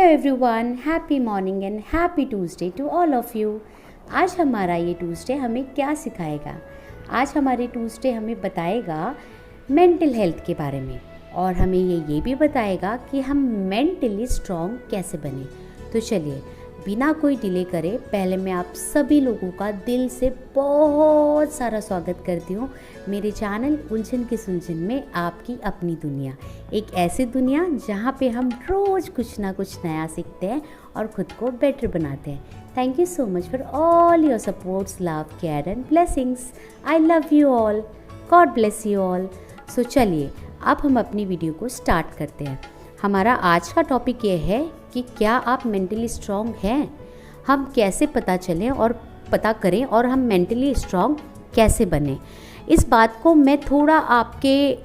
Everyone, happy morning and happy Tuesday to all of you. आज हमारा ये Tuesday हमें क्या सिखाएगा? आज हमारे ट्यूसडे हमें बताएगा मेंटल हेल्थ के बारे में, और हमें ये भी बताएगा कि हम मेंटली स्ट्रॉन्ग कैसे बने। तो चलिए बिना कोई डिले करे, पहले मैं आप सभी लोगों का दिल से बहुत सारा स्वागत करती हूँ मेरे चैनल उलझन की सुलझन में, आपकी अपनी दुनिया। एक ऐसी दुनिया जहाँ पे हम रोज़ कुछ ना कुछ नया सीखते हैं और ख़ुद को बेटर बनाते हैं। Thank you so much for all your supports, love, care and blessings. I love you all. God bless you all. So चलिए अब हम अपनी वीडियो को स्टार्ट करते हैं। हमारा आज का टॉपिक ये है कि क्या आप मेंटली स्ट्रॉन्ग हैं? हम कैसे पता करें और हम मेंटली स्ट्रॉन्ग कैसे बने? इस बात को मैं थोड़ा आपके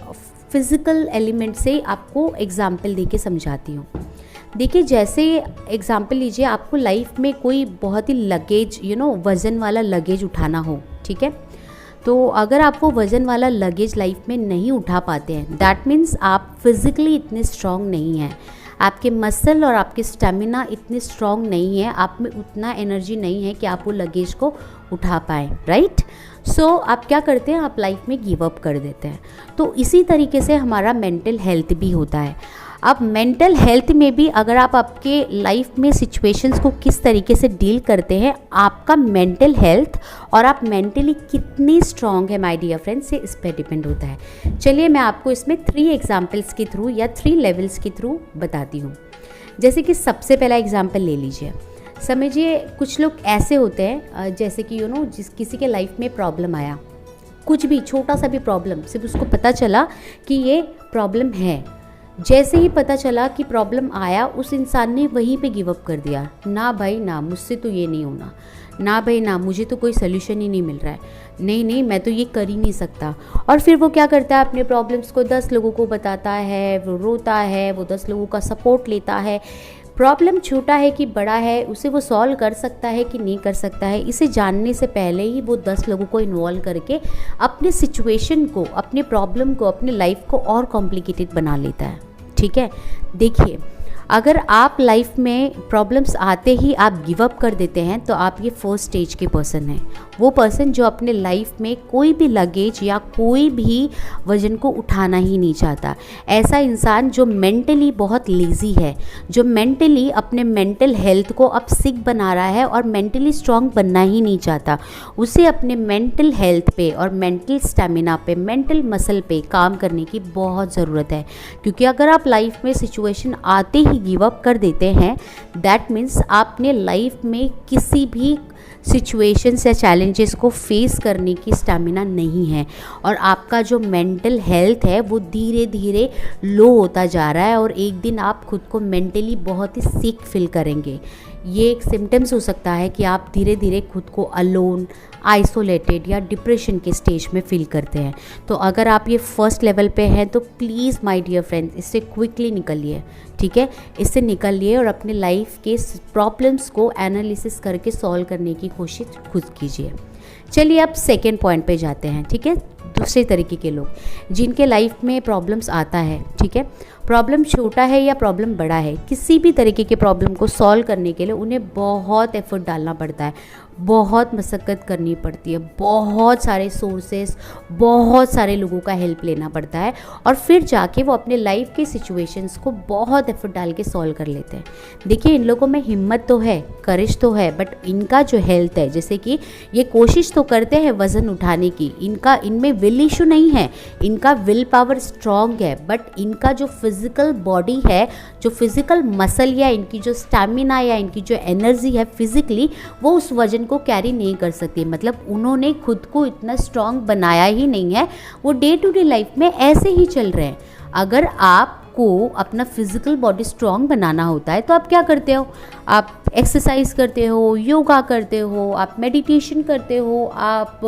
फिज़िकल एलिमेंट से आपको एग्जाम्पल देके समझाती हूँ। देखिए, जैसे एग्जाम्पल लीजिए, आपको लाइफ में कोई बहुत ही लगेज वज़न वाला लगेज उठाना हो, ठीक है? तो अगर आप वो वज़न वाला लगेज लाइफ में नहीं उठा पाते हैं, दैट मीन्स आप फिज़िकली इतने स्ट्रॉन्ग नहीं हैं। आपके मसल और आपके स्टेमिना इतने स्ट्रॉन्ग नहीं है, आप में उतना एनर्जी नहीं है कि आप वो लगेज को उठा पाएँ, राइट? सो आप क्या करते हैं, आप लाइफ में गिव अप कर देते हैं। तो इसी तरीके से हमारा मेंटल हेल्थ भी होता है। अब मेंटल हेल्थ में भी अगर आप आपके लाइफ में सिचुएशंस को किस तरीके से डील करते हैं, आपका मेंटल हेल्थ और आप मेंटली कितनी स्ट्रॉन्ग है माय डियर फ्रेंड्स, से इस पर डिपेंड होता है। चलिए मैं आपको इसमें 3 एग्जाम्पल्स के थ्रू या 3 लेवल्स के थ्रू बताती हूँ। जैसे कि सबसे पहला एग्जाम्पल ले लीजिए। समझिए कुछ लोग ऐसे होते हैं जैसे कि किसी के लाइफ में प्रॉब्लम आया, कुछ भी छोटा सा भी प्रॉब्लम, सिर्फ उसको पता चला कि ये प्रॉब्लम है। जैसे ही पता चला कि प्रॉब्लम आया, उस इंसान ने वहीं पे गिव अप कर दिया। ना भाई ना, मुझसे तो ये नहीं होना, ना भाई ना, मुझे तो कोई सल्यूशन ही नहीं मिल रहा है, नहीं मैं तो ये कर ही नहीं सकता। और फिर वो क्या करता है, अपने प्रॉब्लम्स को 10 लोगों को बताता है, वो रोता है, वो 10 लोगों का सपोर्ट लेता है। प्रॉब्लम छोटा है कि बड़ा है, उसे वो सॉल्व कर सकता है कि नहीं कर सकता है, इसे जानने से पहले ही वो 10 लोगों को इन्वॉल्व करके अपने सिचुएशन को, अपने प्रॉब्लम को, अपने लाइफ को और कॉम्प्लिकेटेड बना लेता है, ठीक है? देखिए, अगर आप लाइफ में प्रॉब्लम्स आते ही आप गिव अप कर देते हैं, तो आप ये फर्स्ट स्टेज के पर्सन हैं। वो पर्सन जो अपने लाइफ में कोई भी लगेज या कोई भी वजन को उठाना ही नहीं चाहता। ऐसा इंसान जो मेंटली बहुत लेज़ी है, जो मेंटली अपने मेंटल हेल्थ को अब सिक बना रहा है और मेंटली स्ट्रॉन्ग बनना ही नहीं चाहता। उसे अपने मेंटल हेल्थ पे और मेंटल स्टेमिना पे, मेंटल मसल पे काम करने की बहुत ज़रूरत है। क्योंकि अगर आप लाइफ में सिचुएशन आते ही गिव अप कर देते हैं, दैट मीन्स आपने लाइफ में किसी भी सिचुएशंस या चैलेंजेस को फेस करने की स्टैमिना नहीं है, और आपका जो मेंटल हेल्थ है वो धीरे धीरे लो होता जा रहा है, और एक दिन आप खुद को मेंटली बहुत ही सिक फील करेंगे। ये एक सिम्टम्स हो सकता है कि आप धीरे धीरे खुद को अलोन, आइसोलेटेड या डिप्रेशन के स्टेज में फील करते हैं। तो अगर आप ये फर्स्ट लेवल पे हैं, तो प्लीज़ माय डियर फ्रेंड्स, इससे क्विकली निकलिए, ठीक है? इससे निकलिए और अपने लाइफ के प्रॉब्लम्स को एनालिसिस करके सॉल्व करने की कोशिश खुद कीजिए। चलिए अब सेकेंड पॉइंट पे जाते हैं, ठीक है? दूसरे तरीके के लोग जिनके लाइफ में प्रॉब्लम्स आता है, ठीक है? प्रॉब्लम छोटा है या प्रॉब्लम बड़ा है, किसी भी तरीके के प्रॉब्लम को सॉल्व करने के लिए उन्हें बहुत एफर्ट डालना पड़ता है, बहुत मशक्क़त करनी पड़ती है, बहुत सारे सोर्सेस, बहुत सारे लोगों का हेल्प लेना पड़ता है, और फिर जाके वो अपने लाइफ के सिचुएशंस को बहुत एफर्ट डाल के सॉल्व कर लेते हैं। देखिए, इन लोगों में हिम्मत तो है, करेज तो है, बट इनका जो हेल्थ है, जैसे कि ये कोशिश तो करते हैं वज़न उठाने की, इनमें विल इशू नहीं है, इनका विल पावर स्ट्रॉन्ग है, बट इनका जो फिज़िकल बॉडी है, जो फिज़िकल मसल या इनकी जो स्टैमिना या इनकी जो एनर्जी है फिज़िकली, वो उस वजन को कैरी नहीं कर सकती। मतलब उन्होंने खुद को इतना स्ट्रॉन्ग बनाया ही नहीं है, वो डे टू डे लाइफ में ऐसे ही चल रहे हैं। अगर आपको अपना फिजिकल बॉडी स्ट्रॉन्ग बनाना होता है, तो आप क्या करते हो? आप एक्सरसाइज करते हो, योगा करते हो, आप मेडिटेशन करते हो, आप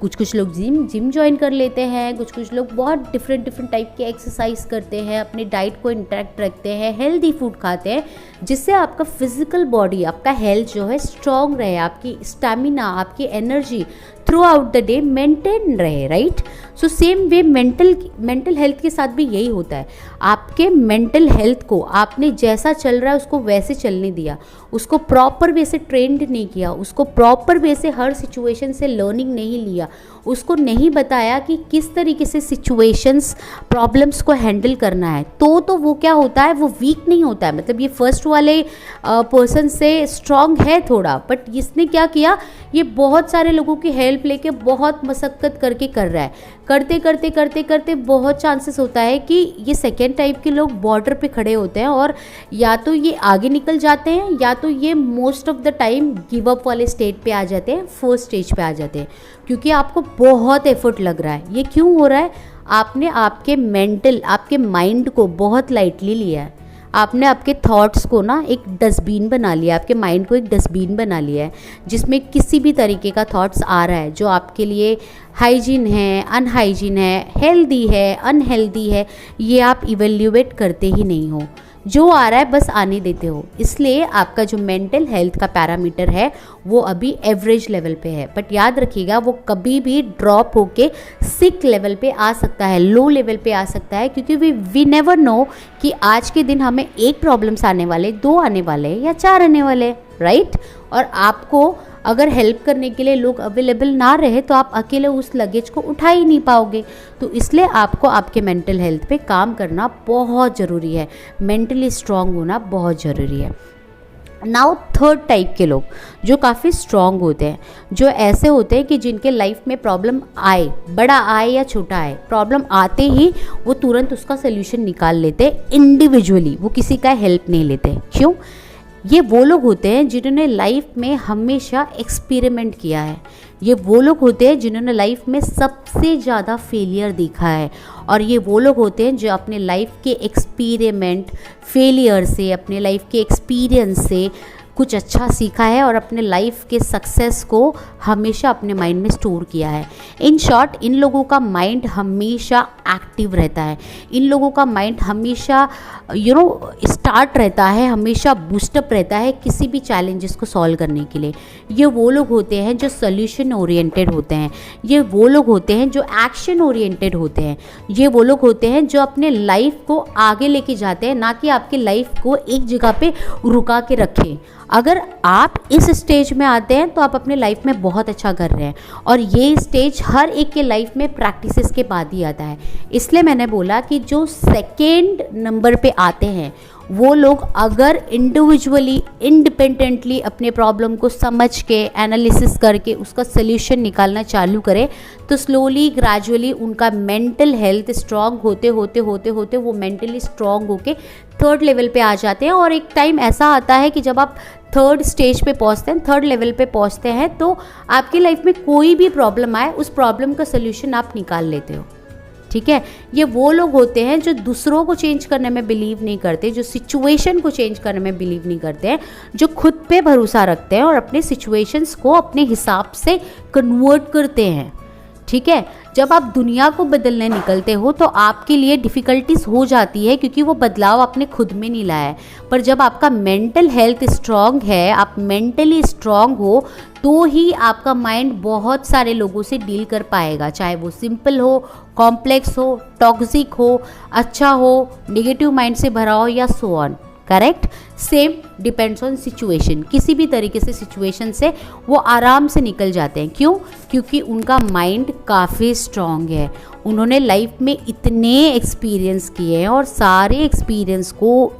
कुछ लोग जिम ज्वाइन कर लेते हैं, कुछ लोग बहुत डिफरेंट टाइप के एक्सरसाइज करते हैं, अपने डाइट को इंटैक्ट रखते हैं, हेल्दी फूड खाते हैं, जिससे आपका फिजिकल बॉडी, आपका हेल्थ जो है स्ट्रॉन्ग रहे, आपकी स्टैमिना, आपकी energy throughout the day maintain रहे, right. So same way mental health के साथ भी यही होता है। आपके मेंटल हेल्थ को आपने जैसा चल रहा है उसको वैसे चलने दिया, उसको प्रॉपर वे से ट्रेंड नहीं किया, उसको प्रॉपर वे से हर सिचुएशन से लर्निंग नहीं लिया, उसको नहीं बताया कि किस तरीके से सिचुएशंस प्रॉब्लम्स को हैंडल करना है, तो वो क्या होता है, वो वीक नहीं होता है। मतलब ये फर्स्ट वाले पर्सन से स्ट्रांग है थोड़ा, बट इसने क्या किया, ये बहुत सारे लोगों की हेल्प लेके बहुत मशक्क़त करके कर रहा है। करते करते करते करते बहुत चांसेस होता है कि ये सेकेंड टाइप के लोग बॉर्डर पे खड़े होते हैं और या तो ये आगे निकल जाते हैं या तो ये most of the time give up वाले स्टेट पे आ जाते हैं, फर्स्ट स्टेज पे आ जाते हैं, क्योंकि आपको बहुत एफर्ट लग रहा है। ये क्यों हो रहा है, आपने आपके माइंड को बहुत लाइटली लिया है। आपने आपके थॉट्स को ना एक डस्टबिन बना लिया, आपके माइंड को एक डस्टबिन बना लिया है, जिसमें किसी भी तरीके का थॉट्स आ रहा है जो आपके लिए हाइजीन है, अनहाइजीन है, हेल्दी है, अनहेल्दी है, ये आप इवेल्यूएट करते ही नहीं हो। जो आ रहा है बस आने देते हो। इसलिए आपका जो मेंटल हेल्थ का पैरामीटर है वो अभी एवरेज लेवल पे है, बट याद रखिएगा वो कभी भी ड्रॉप होके सिक लेवल पे आ सकता है, लो लेवल पे आ सकता है, क्योंकि वी नेवर नो कि आज के दिन हमें 1 प्रॉब्लम्स आने वाले, 2 आने वाले या 4 आने वाले, राइट। और आपको अगर हेल्प करने के लिए लोग अवेलेबल ना रहे तो आप अकेले उस लगेज को उठा ही नहीं पाओगे। तो इसलिए आपको आपके मेंटल हेल्थ पे काम करना बहुत ज़रूरी है, मेंटली स्ट्रांग होना बहुत ज़रूरी है। नाउ थर्ड टाइप के लोग जो काफ़ी स्ट्रांग होते हैं, जो ऐसे होते हैं कि जिनके लाइफ में प्रॉब्लम आए, बड़ा आए या छोटा आए, प्रॉब्लम आते ही वो तुरंत उसका सोल्यूशन निकाल लेते हैं इंडिविजुअली, वो किसी का हेल्प नहीं लेते। क्यों? ये वो लोग होते हैं जिन्होंने लाइफ में हमेशा एक्सपेरिमेंट किया है। ये वो लोग होते हैं जिन्होंने लाइफ में सबसे ज़्यादा फेलियर देखा है, और ये वो लोग होते हैं जो अपने लाइफ के एक्सपेरिमेंट, फेलियर से, अपने लाइफ के एक्सपीरियंस से कुछ अच्छा सीखा है और अपने लाइफ के सक्सेस को हमेशा अपने माइंड में स्टोर किया है। इन शॉर्ट, इन लोगों का माइंड हमेशा एक्टिव रहता है, इन लोगों का माइंड हमेशा स्टार्ट रहता है, हमेशा बूस्टअप रहता है किसी भी चैलेंजेस को सॉल्व करने के लिए। ये वो लोग होते हैं जो सोल्यूशन ओरिएंटेड होते हैं, ये वो लोग होते हैं जो एक्शन ओरिएंटेड होते हैं, ये वो लोग होते हैं जो अपने लाइफ को आगे लेके जाते हैं, ना कि आपकी लाइफ को एक जगह पे रुका के रखें। अगर आप इस स्टेज में आते हैं तो आप अपने लाइफ में बहुत अच्छा कर रहे हैं, और ये स्टेज हर एक के लाइफ में प्रैक्टिसेस के बाद ही आता है। इसलिए मैंने बोला कि जो सेकेंड नंबर पे आते हैं वो लोग अगर इंडिविजुअली, इंडिपेंडेंटली अपने प्रॉब्लम को समझ के, एनालिसिस करके उसका सल्यूशन निकालना चालू करें, तो स्लोली ग्रेजुअली उनका मेंटल हेल्थ स्ट्रांग होते होते होते होते वो मेंटली स्ट्रांग होके थर्ड लेवल पे आ जाते हैं। और एक टाइम ऐसा आता है कि जब आप थर्ड स्टेज पे पहुंचते हैं, थर्ड लेवल पे पहुंचते हैं, तो आपकी लाइफ में कोई भी प्रॉब्लम आए उस प्रॉब्लम का सल्यूशन आप निकाल लेते हो। ठीक है, ये वो लोग होते हैं जो दूसरों को चेंज करने में बिलीव नहीं करते, जो सिचुएशन को चेंज करने में बिलीव नहीं करते हैं, जो खुद पे भरोसा रखते हैं और अपने सिचुएशंस को अपने हिसाब से कन्वर्ट करते हैं। ठीक है, जब आप दुनिया को बदलने निकलते हो तो आपके लिए डिफ़िकल्टीज हो जाती है, क्योंकि वो बदलाव आपने खुद में नहीं लाया है। पर जब आपका मेंटल हेल्थ स्ट्रांग है, आप मेंटली स्ट्रांग हो, तो ही आपका माइंड बहुत सारे लोगों से डील कर पाएगा, चाहे वो सिंपल हो, कॉम्प्लेक्स हो, टॉक्सिक हो, अच्छा हो, नेगेटिव माइंड से भरा हो, या so on. Correct, same depends on situation. किसी भी तरीके से सिचुएशन से वो आराम से निकल जाते हैं। क्यों? क्योंकि उनका माइंड काफ़ी स्ट्रांग है, उन्होंने लाइफ में इतने एक्सपीरियंस किए हैं और सारे एक्सपीरियंस को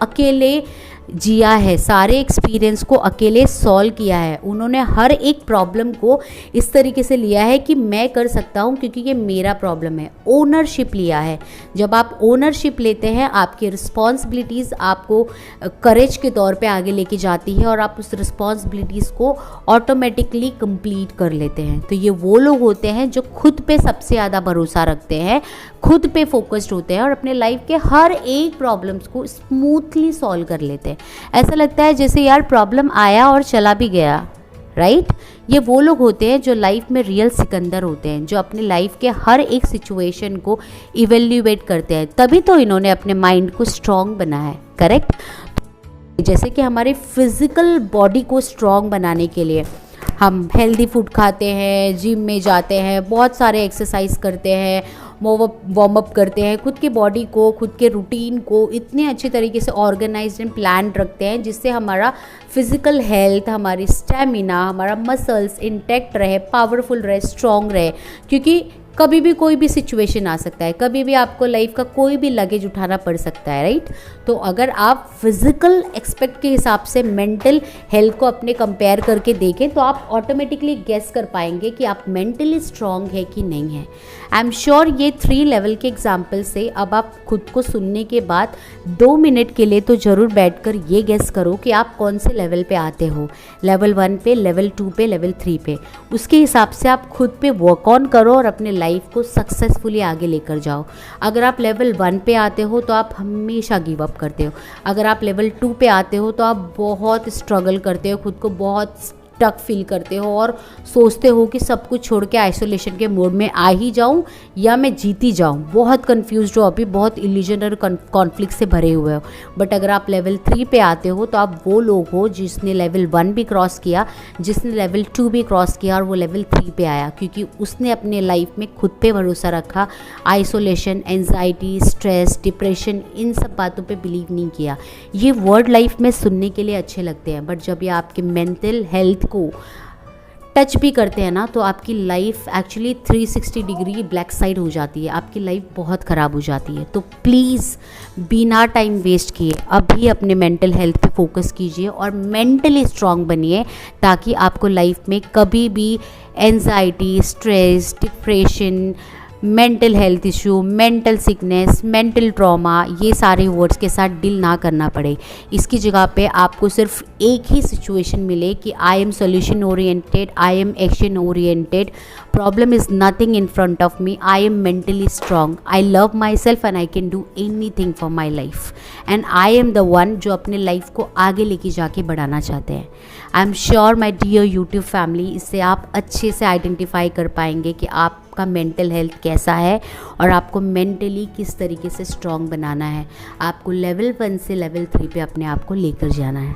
अकेले जिया है, सारे एक्सपीरियंस को अकेले सॉल्व किया है। उन्होंने हर एक प्रॉब्लम को इस तरीके से लिया है कि मैं कर सकता हूँ क्योंकि ये मेरा प्रॉब्लम है। ओनरशिप लिया है। जब आप ओनरशिप लेते हैं, आपकी रिस्पॉन्सिबिलिटीज़ आपको करेज के तौर पे आगे लेके जाती है और आप उस रिस्पॉन्सिबिलिटीज़ को ऑटोमेटिकली कंप्लीट कर लेते हैं। तो ये वो लोग होते हैं जो खुद पे सबसे ज़्यादा भरोसा रखते हैं, खुद पे फोकस्ड होते हैं और अपने लाइफ के हर एक प्रॉब्लम्स को स्मूथली सॉल्व कर लेते हैं। ऐसा लगता है जैसे यार प्रॉब्लम आया और चला भी गया, राइट। ये वो लोग होते हैं जो लाइफ में रियल सिकंदर होते हैं, जो अपने लाइफ के हर एक सिचुएशन को इवेल्यूएट करते हैं। तभी तो इन्होंने अपने माइंड को स्ट्रॉन्ग बनाया है। करेक्ट। जैसे कि हमारे फिजिकल बॉडी को स्ट्रॉन्ग बनाने के लिए हम हेल्दी फूड खाते हैं, जिम में जाते हैं, बहुत सारे एक्सरसाइज करते हैं, वार्म अप करते हैं, खुद की बॉडी को, खुद के रूटीन को इतने अच्छे तरीके से ऑर्गेनाइज्ड एंड प्लान रखते हैं जिससे हमारा फिज़िकल हेल्थ, हमारी स्टेमिना, हमारा मसल्स इंटैक्ट रहे, पावरफुल रहे, स्ट्रॉन्ग रहे। क्योंकि कभी भी कोई भी सिचुएशन आ सकता है, कभी भी आपको लाइफ का कोई भी लगेज उठाना पड़ सकता है, राइट। तो अगर आप फिज़िकल एक्सपेक्ट के हिसाब से मेंटल हेल्थ को अपने कंपेयर करके देखें तो आप ऑटोमेटिकली गेस कर पाएंगे कि आप मेंटली स्ट्रांग है कि नहीं है। आई एम श्योर ये 3 लेवल के एग्जाम्पल से अब आप खुद को सुनने के बाद 2 मिनट के लिए तो ज़रूर बैठकर ये गेस करो कि आप कौन से लेवल पे आते हो, लेवल 1 पे, लेवल 2 पे, लेवल 3 पे। उसके हिसाब से आप खुद पे वर्क ऑन करो और अपने लाइफ को सक्सेसफुली आगे लेकर जाओ। अगर आप लेवल 1 पे आते हो तो आप हमेशा गिव अप करते हो। अगर आप लेवल 2 पे आते हो तो आप बहुत स्ट्रगल करते हो, खुद को बहुत टक फील करते हो और सोचते हो कि सब कुछ छोड़ के आइसोलेशन के मोड में आ ही जाऊं या मैं जीती जाऊं। बहुत कंफ्यूज्ड हो, अभी बहुत इल्यूजन और कॉन्फ्लिक्ट से भरे हुए हो। बट अगर आप लेवल 3 पे आते हो तो आप वो लोग हो जिसने लेवल 1 भी क्रॉस किया, जिसने लेवल 2 भी क्रॉस किया और वो लेवल 3 पे आया, क्योंकि उसने अपने लाइफ में खुद पे भरोसा रखा। आइसोलेशन, एंजाइटी, स्ट्रेस, डिप्रेशन, इन सब बातों पे बिलीव नहीं किया। ये वर्ड लाइफ में सुनने के लिए अच्छे लगते हैं, बट जब ये आपके मेंटल हेल्थ को टच भी करते हैं ना तो आपकी life actually 360 degree black side हो जाती है, आपकी लाइफ बहुत ख़राब हो जाती है। तो प्लीज़ बिना टाइम वेस्ट किए अभी अपने मेंटल हेल्थ पे फोकस कीजिए और मेंटली स्ट्रांग बनिए, ताकि आपको लाइफ में कभी भी anxiety, stress, depression, mental health issue, mental sickness, mental trauma, ये सारे वर्ड्स के साथ डील ना करना पड़े। इसकी जगह पे आपको सिर्फ एक ही सिचुएशन मिले कि I am solution oriented, I am action oriented, problem is nothing in front of me, I am mentally strong, I love my self and I can do any thing for my life and I am the one जो अपने life को आगे लेके जाके बढ़ाना चाहते हैं। I am sure my dear YouTube family, इससे आप अच्छे से आइडेंटिफाई कर पाएंगे कि आपका मेंटल हेल्थ कैसा है और आपको मेंटली किस तरीके से स्ट्रॉन्ग बनाना है। आपको लेवल 1 से लेवल 3 पे अपने आप को लेकर जाना है।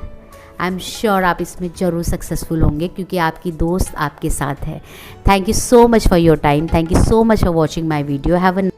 आई एम श्योर आप इसमें ज़रूर सक्सेसफुल होंगे क्योंकि आपकी दोस्त आपके साथ है। Thank you so much for your time, thank you so much for watching my video. Have a